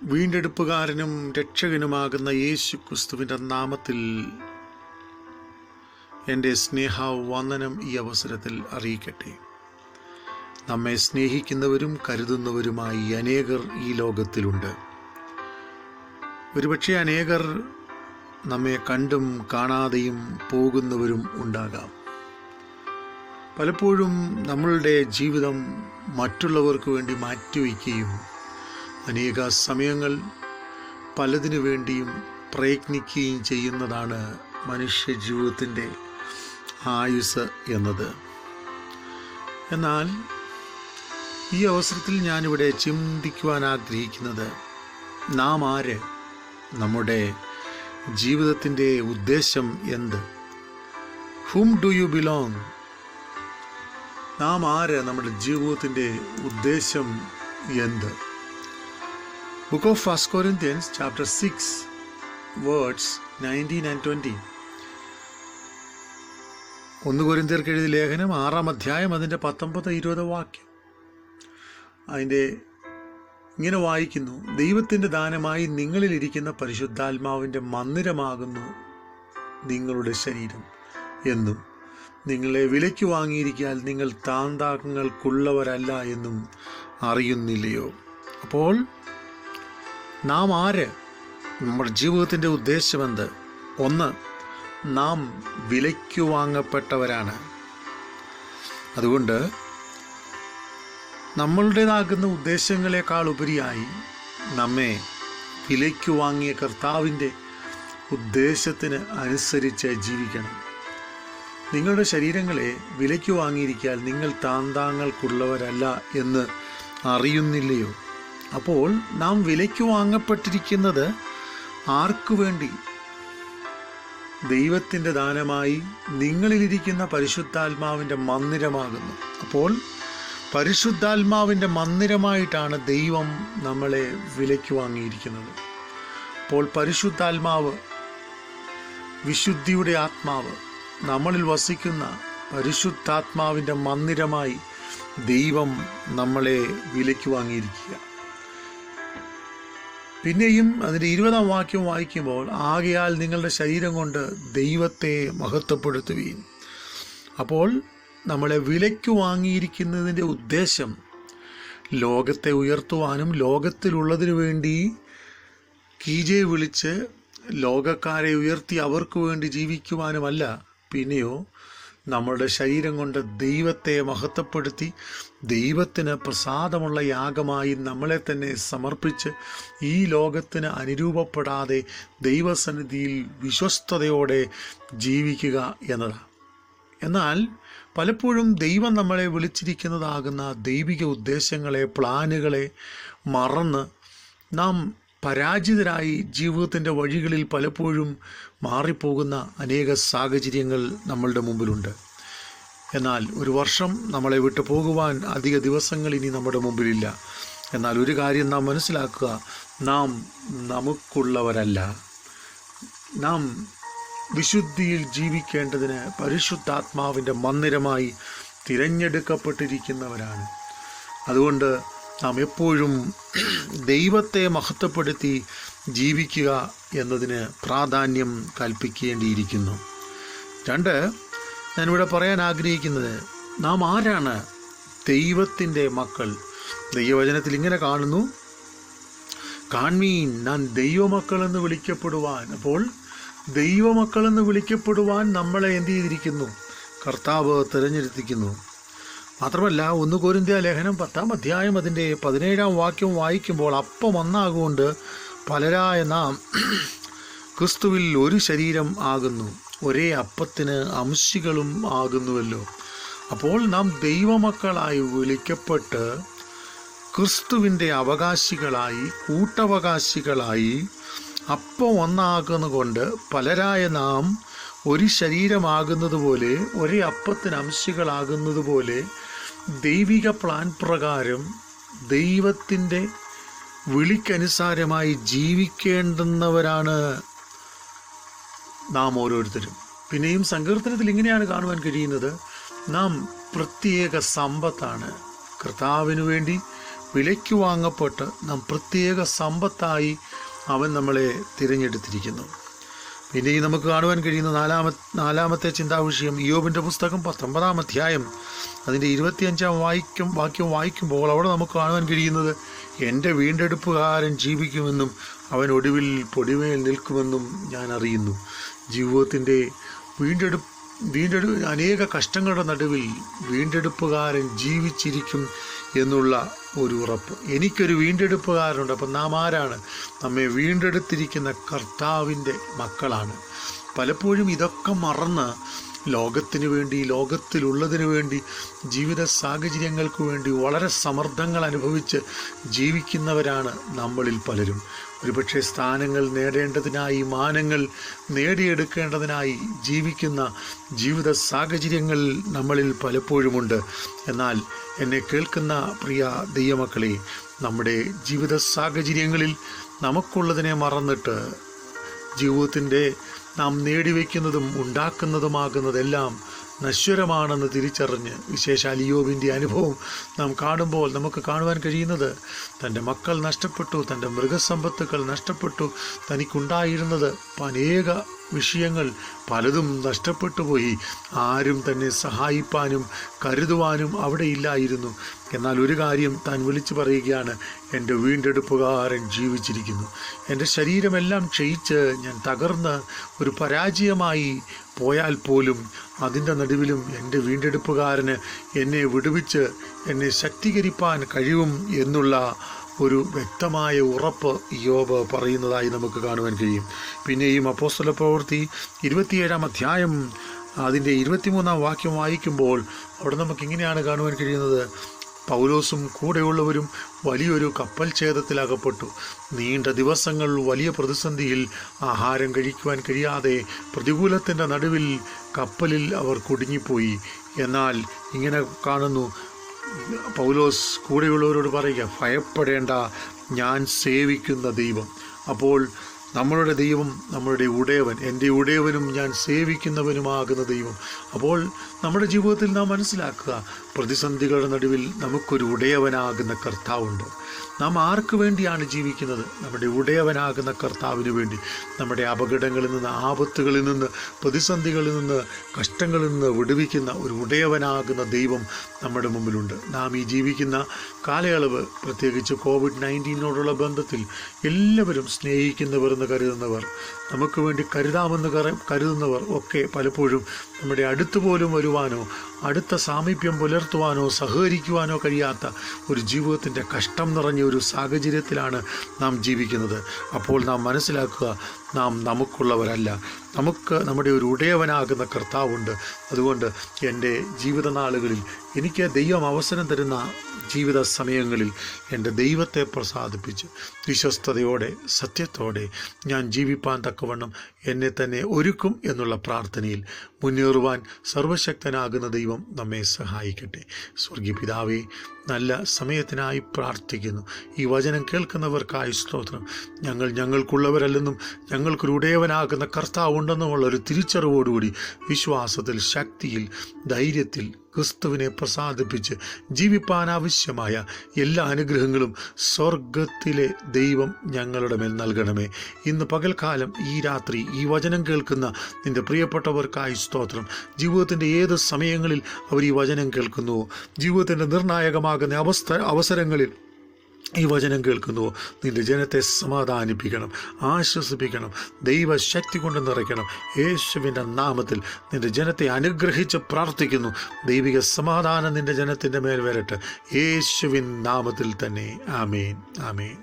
വീണ്ടെടുപ്പുകാരനും രക്ഷകനുമാകുന്ന യേശു ക്രിസ്തുവിൻ്റെ നാമത്തിൽ എൻ്റെ സ്നേഹവന്ദനം ഈ അവസരത്തിൽ അറിയിക്കട്ടെ. നമ്മെ സ്നേഹിക്കുന്നവരും കരുതുന്നവരുമായി അനേകർ ഈ ലോകത്തിലുണ്ട്. ഒരുപക്ഷെ അനേകർ നമ്മെ കണ്ടും കാണാതെയും പോകുന്നവരും ഉണ്ടാകാം. പലപ്പോഴും നമ്മളുടെ ജീവിതം മറ്റുള്ളവർക്ക് വേണ്ടി മാറ്റിവെക്കുകയും അനേക സമയങ്ങൾ പലതിനു വേണ്ടിയും പ്രയത്നിക്കുകയും ചെയ്യുന്നതാണ് മനുഷ്യ ജീവിതത്തിൻ്റെ ആയുസ് എന്നത്. എന്നാൽ ഈ അവസരത്തിൽ ഞാനിവിടെ ചിന്തിക്കുവാൻ ആഗ്രഹിക്കുന്നത്, നാം ആര്? നമ്മുടെ ജീവിതത്തിൻ്റെ ഉദ്ദേശം എന്ത്? ഹും ഡു യു ബിലോങ്? നാം ആര്? നമ്മുടെ ജീവിതത്തിൻ്റെ ഉദ്ദേശം എന്ത്? Book of 1 Corinthians chapter 6 words 19 and 20. 1 കൊരിന്ത്യർക്ക് എഴുതിയ ലേഖനം 6-ാം അധ്യായം അതിൻ്റെ 19-20 വാക്യം. അതിൻ്റെ ഇങ്ങനെ വായിക്കുന്നു: ദൈവത്തിൻ്റെ ദാനമായി നിങ്ങളിലിരിക്കുന്ന പരിശുദ്ധാത്മാവിൻ്റെ മന്ദിരമാകുന്നു നിങ്ങളുടെ ശരീരം എന്നും നിങ്ങളെ വിലയ്ക്ക് വാങ്ങിയിരിക്കാൻ നിങ്ങൾ താന്താങ്ങൾക്കുള്ളവരല്ല എന്നും അറിയുന്നില്ലയോ? അപ്പോൾ നാം ആര്? നമ്മുടെ ജീവിതത്തിൻ്റെ ഉദ്ദേശമെന്ത്? ഒന്ന്, നാം വിലയ്ക്ക് വാങ്ങപ്പെട്ടവരാണ്. അതുകൊണ്ട് നമ്മളുടേതാകുന്ന ഉദ്ദേശങ്ങളെക്കാൾ ഉപരിയായി നമ്മെ വിലയ്ക്ക് വാങ്ങിയ കർത്താവിൻ്റെ ഉദ്ദേശത്തിന് അനുസരിച്ച് ജീവിക്കണം. നിങ്ങളുടെ ശരീരങ്ങളെ വിലയ്ക്ക് വാങ്ങിയിരിക്കാൻ നിങ്ങൾ താന്താങ്ങൾക്കുള്ളവരല്ല എന്ന് അറിയുന്നില്ലയോ? അപ്പോൾ നാം വിലയ്ക്ക് വാങ്ങപ്പെട്ടിരിക്കുന്നത് ആർക്കു വേണ്ടി? ദൈവത്തിൻ്റെ ദാനമായി നിങ്ങളിലിരിക്കുന്ന പരിശുദ്ധാത്മാവിൻ്റെ മന്ദിരമാകുന്നു. അപ്പോൾ പരിശുദ്ധാത്മാവിൻ്റെ മന്ദിരമായിട്ടാണ് ദൈവം നമ്മളെ വിലയ്ക്ക് വാങ്ങിയിരിക്കുന്നത്. അപ്പോൾ പരിശുദ്ധാത്മാവ്, വിശുദ്ധിയുടെ ആത്മാവ്, നമ്മളിൽ വസിക്കുന്ന പരിശുദ്ധാത്മാവിൻ്റെ മന്ദിരമായി ദൈവം നമ്മളെ വിലയ്ക്ക് വാങ്ങിയിരിക്കുക. പിന്നെയും അതിൻ്റെ 20-ാം വാക്യം വായിക്കുമ്പോൾ, ആകയാൽ നിങ്ങളുടെ ശരീരം കൊണ്ട് ദൈവത്തെ മഹത്വപ്പെടുത്തുകയും. അപ്പോൾ നമ്മളെ വിലയ്ക്ക് വാങ്ങിയിരിക്കുന്നതിൻ്റെ ഉദ്ദേശം ലോകത്തെ ഉയർത്തുവാനും ലോകത്തിലുള്ളതിനു വേണ്ടി കീജെ വിളിച്ച് ലോകക്കാരെ ഉയർത്തി അവർക്ക് വേണ്ടി ജീവിക്കുവാനുമല്ല. പിന്നെയോ നമ്മളുടെ ശരീരം കൊണ്ട് ദൈവത്തെ മഹത്വപ്പെടുത്തി ദൈവത്തിന് പ്രസാദമുള്ള യാഗമായി നമ്മളെ തന്നെ സമർപ്പിച്ച് ഈ ലോകത്തിന് അനുരൂപപ്പെടാതെ ദൈവസന്നിധിയിൽ വിശ്വസ്തയോടെ ജീവിക്കുക എന്നതാണ്. എന്നാൽ പലപ്പോഴും ദൈവം നമ്മളെ വിളിച്ചിരിക്കുന്നതാകുന്ന ദൈവിക ഉദ്ദേശങ്ങളെ, പ്ലാനുകളെ മറന്ന് നാം പരാജിതരായി ജീവിതത്തിൻ്റെ വഴികളിൽ പലപ്പോഴും മാറിപ്പോകുന്ന അനേക സാഹചര്യങ്ങൾ നമ്മളുടെ മുമ്പിലുണ്ട്. എന്നാൽ ഒരു വർഷം നമ്മളെ വിട്ടു പോകുവാൻ അധിക ദിവസങ്ങൾ ഇനി നമ്മുടെ മുമ്പിലില്ല. എന്നാൽ ഒരു കാര്യം നാം മനസ്സിലാക്കുക, നാം നമുക്കുള്ളവരല്ല. നാം വിശുദ്ധിയിൽ ജീവിക്കേണ്ടതിന് പരിശുദ്ധാത്മാവിൻ്റെ മന്ദിരമായി തിരഞ്ഞെടുക്കപ്പെട്ടിരിക്കുന്നവരാണ്. അതുകൊണ്ട് നാം എപ്പോഴും ദൈവത്തെ മഹത്വപ്പെടുത്തി ജീവിക്കുക എന്നതിന് പ്രാധാന്യം കൽപ്പിക്കേണ്ടിയിരിക്കുന്നു. 2, ഞാനിവിടെ പറയാൻ ആഗ്രഹിക്കുന്നത്, നാം ആരാണ്? ദൈവത്തിൻ്റെ മക്കൾ. ദൈവവചനത്തിൽ ഇങ്ങനെ കാണുന്നു: കാൺമീൻ, ഞാൻ ദൈവമക്കളെന്ന് വിളിക്കപ്പെടുവാൻ. അപ്പോൾ ദൈവമക്കളെന്ന് വിളിക്കപ്പെടുവാൻ നമ്മളെ എന്ത് ചെയ്തിരിക്കുന്നു? കർത്താവ് തിരഞ്ഞെടുത്തിരിക്കുന്നു. മാത്രമല്ല 1 കൊരിന്ത്യ ലേഖനം 10-ാം അധ്യായം അതിൻ്റെ 17-ാം വാക്യം വായിക്കുമ്പോൾ, അപ്പം ഒന്നാകൊണ്ട് പലരായ നാം ക്രിസ്തുവിൽ ഒരു ശരീരം ആകുന്നു, ഒരേ അപ്പത്തിന് അംശികളും ആകുന്നുവല്ലോ. അപ്പോൾ നാം ദൈവമക്കളായി വിളിക്കപ്പെട്ട് ക്രിസ്തുവിൻ്റെ അവകാശികളായി, കൂട്ടവകാശികളായി, അപ്പം ഒന്നാകുന്നതുകൊണ്ട് പലരായ നാം ഒരു ശരീരമാകുന്നത് പോലെ, ഒരേ അപ്പത്തിന് അംശികളാകുന്നത് പോലെ ദൈവിക പ്ലാൻ പ്രകാരം ദൈവത്തിൻ്റെ വിളിക്കനുസാരമായി ജീവിക്കേണ്ടുന്നവരാണ് നാം ഓരോരുത്തരും. പിന്നെയും സങ്കീർത്തനത്തിൽ ഇങ്ങനെയാണ് കാണുവാൻ കഴിയുന്നത്: നാം പ്രത്യേക സമ്പത്താണ്, കർത്താവിനു വേണ്ടി വിലയ്ക്ക് വാങ്ങപ്പെട്ട് നാം പ്രത്യേക സമ്പത്തായി അവൻ നമ്മളെ തിരഞ്ഞെടുത്തിരിക്കുന്നു. പിന്നെയും നമുക്ക് കാണുവാൻ കഴിയുന്ന നാലാമത്തെ ചിന്താവിഷയം ഇയ്യോബിൻ്റെ പുസ്തകം 19-ാം അധ്യായം അതിൻ്റെ 25-ാം വാക്യം വായിക്കുമ്പോൾ അവിടെ നമുക്ക് കാണുവാൻ കഴിയുന്നത്, എൻ്റെ വീണ്ടെടുപ്പുകാരൻ ജീവിക്കുമെന്നും അവൻ ഒടുവിൽ പൊടിമേൽ നിൽക്കുമെന്നും ഞാൻ അറിയുന്നു. ജീവിതത്തിൻ്റെ അനേക കഷ്ടങ്ങളുടെ നടുവിൽ വീണ്ടെടുപ്പുകാരൻ ജീവിച്ചിരിക്കും എന്നുള്ള ഒരു ഉറപ്പ്. എനിക്കൊരു വീണ്ടെടുപ്പുകാരനുണ്ട്. അപ്പം നാം ആരാണ്? നമ്മെ വീണ്ടെടുത്തിരിക്കുന്ന കർത്താവിൻ്റെ മക്കളാണ്. പലപ്പോഴും ഇതൊക്കെ മറന്ന് ലോകത്തിനു വേണ്ടി, ലോകത്തിലുള്ളതിനു വേണ്ടി, ജീവിത സാഹചര്യങ്ങൾക്ക് വേണ്ടി വളരെ സമ്മർദ്ദങ്ങൾ അനുഭവിച്ച് ജീവിക്കുന്നവരാണ് നമ്മളിൽ പലരും. ഒരുപക്ഷെ സ്ഥാനങ്ങൾ നേടേണ്ടതിനായി, മാനങ്ങൾ നേടിയെടുക്കേണ്ടതിനായി ജീവിക്കുന്ന ജീവിത സാഹചര്യങ്ങൾ നമ്മളിൽ പലപ്പോഴുമുണ്ട്. എന്നാൽ എന്നെ കേൾക്കുന്ന പ്രിയ ദൈവമക്കളെ, നമ്മുടെ ജീവിത സാഹചര്യങ്ങളിൽ നമുക്കുള്ളതിനെ മറന്നിട്ട് ജീവിതത്തിൻ്റെ നാം നേടിവെക്കുന്നതും ഉണ്ടാക്കുന്നതുമാകുന്നതെല്ലാം നശ്വരമാണെന്ന് തിരിച്ചറിഞ്ഞ്, വിശേഷാൽ ഇയ്യോബിൻ്റെ അനുഭവം നാം കാണുമ്പോൾ നമുക്ക് കാണുവാൻ കഴിയുന്നത്, തൻ്റെ മക്കൾ നഷ്ടപ്പെട്ടു, തൻ്റെ മൃഗസമ്പത്തുക്കൾ നഷ്ടപ്പെട്ടു, തനിക്കുണ്ടായിരുന്നത് അനേക വിഷയങ്ങൾ പലതും നഷ്ടപ്പെട്ടു പോയി. ആരും തന്നെ സഹായിപ്പാനും കരുതുവാനും അവിടെ ഇല്ലായിരുന്നു. എന്നാൽ ഒരു കാര്യം താൻ വിളിച്ചു പറയുകയാണ്, എൻ്റെ വീണ്ടെടുപ്പുകാരൻ ജീവിച്ചിരിക്കുന്നു. എൻ്റെ ശരീരമെല്ലാം ക്ഷയിച്ച് ഞാൻ തകർന്ന് ഒരു പരാജയമായി പോയാൽ പോലും അതിൻ്റെ നടുവിലും എൻ്റെ വീണ്ടെടുപ്പുകാരന് എന്നെ വിടുവിച്ച് എന്നെ ശക്തീകരിപ്പാൻ കഴിയും എന്നുള്ള ഒരു വ്യക്തമായ ഉറപ്പ് ഇയ്യോബ് പറയുന്നതായി നമുക്ക് കാണുവാൻ കഴിയും. പിന്നെയും അപ്പോസ്തല പ്രവൃത്തി 27-ാം അധ്യായം അതിൻ്റെ 23-ാം വാക്യം വായിക്കുമ്പോൾ അവിടെ നമുക്ക് ഇങ്ങനെയാണ് കാണുവാൻ കഴിയുന്നത്, പൗലോസും കൂടെയുള്ളവരും വലിയൊരു കപ്പൽ ഛേദത്തിലകപ്പെട്ടു. നീണ്ട ദിവസങ്ങൾ വലിയ പ്രതിസന്ധിയിൽ ആഹാരം കഴിക്കുവാൻ കഴിയാതെ പ്രതികൂലത്തിൻ്റെ നടുവിൽ കപ്പലിൽ അവർ കുടുങ്ങിപ്പോയി. എന്നാൽ ഇങ്ങനെ കാണുന്നു, പൗലോസ് കൂടെയുള്ളവരോട് പറയുക, ഭയപ്പെടേണ്ട, ഞാൻ സേവിക്കുന്ന ദൈവം. അപ്പോൾ നമ്മളുടെ ദൈവം നമ്മളുടെ ഉടയവൻ, എൻ്റെ ഉടയവനും ഞാൻ സേവിക്കുന്നവനുമാകുന്ന ദൈവം. അപ്പോൾ നമ്മുടെ ജീവിതത്തിൽ നാം മനസ്സിലാക്കുക, പ്രതിസന്ധികളുടെ നടുവിൽ നമുക്കൊരു ഉടയവനാകുന്ന കർത്താവുണ്ട്. നാം ആർക്ക് വേണ്ടിയാണ് ജീവിക്കുന്നത്? നമ്മുടെ ഉടയവനാകുന്ന കർത്താവിന് വേണ്ടി. നമ്മുടെ അപകടങ്ങളിൽ നിന്ന്, ആപത്തുകളിൽ നിന്ന്, പ്രതിസന്ധികളിൽ നിന്ന്, കഷ്ടങ്ങളിൽ നിന്ന് വിടുവിക്കുന്ന ഒരു ഉടയവനാകുന്ന ദൈവം നമ്മുടെ മുമ്പിലുണ്ട്. നാം ഈ ജീവിക്കുന്ന കാലയളവ്, പ്രത്യേകിച്ച് COVID-19 ബന്ധത്തിൽ എല്ലാവരും സ്നേഹിക്കുന്നവർ എന്ന് കരുതുന്നവർ, നമുക്ക് വേണ്ടി കരുതാമെന്ന് കരുതുന്നവർ ഒക്കെ പലപ്പോഴും നമ്മുടെ അടുത്ത് പോലും വരുവാനോ അടുത്ത സാമീപ്യം പുലർത്തുവാനോ സഹകരിക്കുവാനോ കഴിയാത്ത ഒരു ജീവിതത്തിൻ്റെ കഷ്ടം നിറഞ്ഞ ഒരു സാഹചര്യത്തിലാണ് നാം ജീവിക്കുന്നത്. അപ്പോൾ നാം മനസ്സിലാക്കുക, നാം നമുക്കുള്ളവരല്ല, നമുക്ക് നമ്മുടെ ഒരു ഉടയവനാകുന്ന കർത്താവുണ്ട്. അതുകൊണ്ട് എൻ്റെ ജീവിതനാളുകളിൽ എനിക്ക് ദൈവം അവസരം തരുന്ന ജീവിത സമയങ്ങളിൽ എൻ്റെ ദൈവത്തെ പ്രസാദിപ്പിച്ച് വിശ്വസ്തയോടെ സത്യത്തോടെ ഞാൻ ജീവിപ്പാൻ തക്കവണ്ണം എന്നെ തന്നെ ഒരുക്കും എന്നുള്ള പ്രാർത്ഥനയിൽ മുന്നേറുവാൻ സർവശക്തനാകുന്ന ദൈവം നമ്മെ സഹായിക്കട്ടെ. സ്വർഗീയ പിതാവേ, നല്ല സമയത്തിനായി പ്രാർത്ഥിക്കുന്നു. ഈ വചനം കേൾക്കുന്നവർക്കായി സ്തോത്രം. ഞങ്ങൾക്കുള്ളവരല്ലെന്നും ഞങ്ങൾക്കൊരു ഉടയവനാകുന്ന കർത്താവുണ്ടെന്നുമുള്ള ഒരു തിരിച്ചറിവോടുകൂടി വിശ്വാസത്തിൽ, ശക്തിയിൽ, ധൈര്യത്തിൽ ക്രിസ്തുവിനെ പ്രസാദിപ്പിച്ച് ജീവിപ്പാൻ ആവശ്യമായ എല്ലാ അനുഗ്രഹങ്ങളും സ്വർഗത്തിലെ ദൈവം ഞങ്ങളുടെ മേൽ നൽകണമേ. ഇന്ന് പകൽക്കാലം, ഈ രാത്രി, ഈ വചനം കേൾക്കുന്ന നിൻ്റെ പ്രിയപ്പെട്ടവർക്കായി സ്തോത്രം. ജീവിതത്തിൻ്റെ ഏത് സമയങ്ങളിൽ അവർ ഈ വചനം കേൾക്കുന്നുവോ, ജീവിതത്തിൻ്റെ നിർണായകമാകുന്ന അവസരങ്ങളിൽ ഈ വചനം കേൾക്കുന്നുവോ, നിൻ്റെ ജനത്തെ സമാധാനിപ്പിക്കണം, ആശ്വസിപ്പിക്കണം, ദൈവശക്തി കൊണ്ട് നിറയ്ക്കണം. യേശുവിൻ്റെ നാമത്തിൽ നിൻ്റെ ജനത്തെ അനുഗ്രഹിച്ച് പ്രാർത്ഥിക്കുന്നു. ദൈവിക സമാധാനം നിൻ്റെ ജനത്തിൻ്റെ മേൽ വരട്ടെ, യേശുവിൻ നാമത്തിൽ തന്നെ. ആമേൻ, ആമേൻ.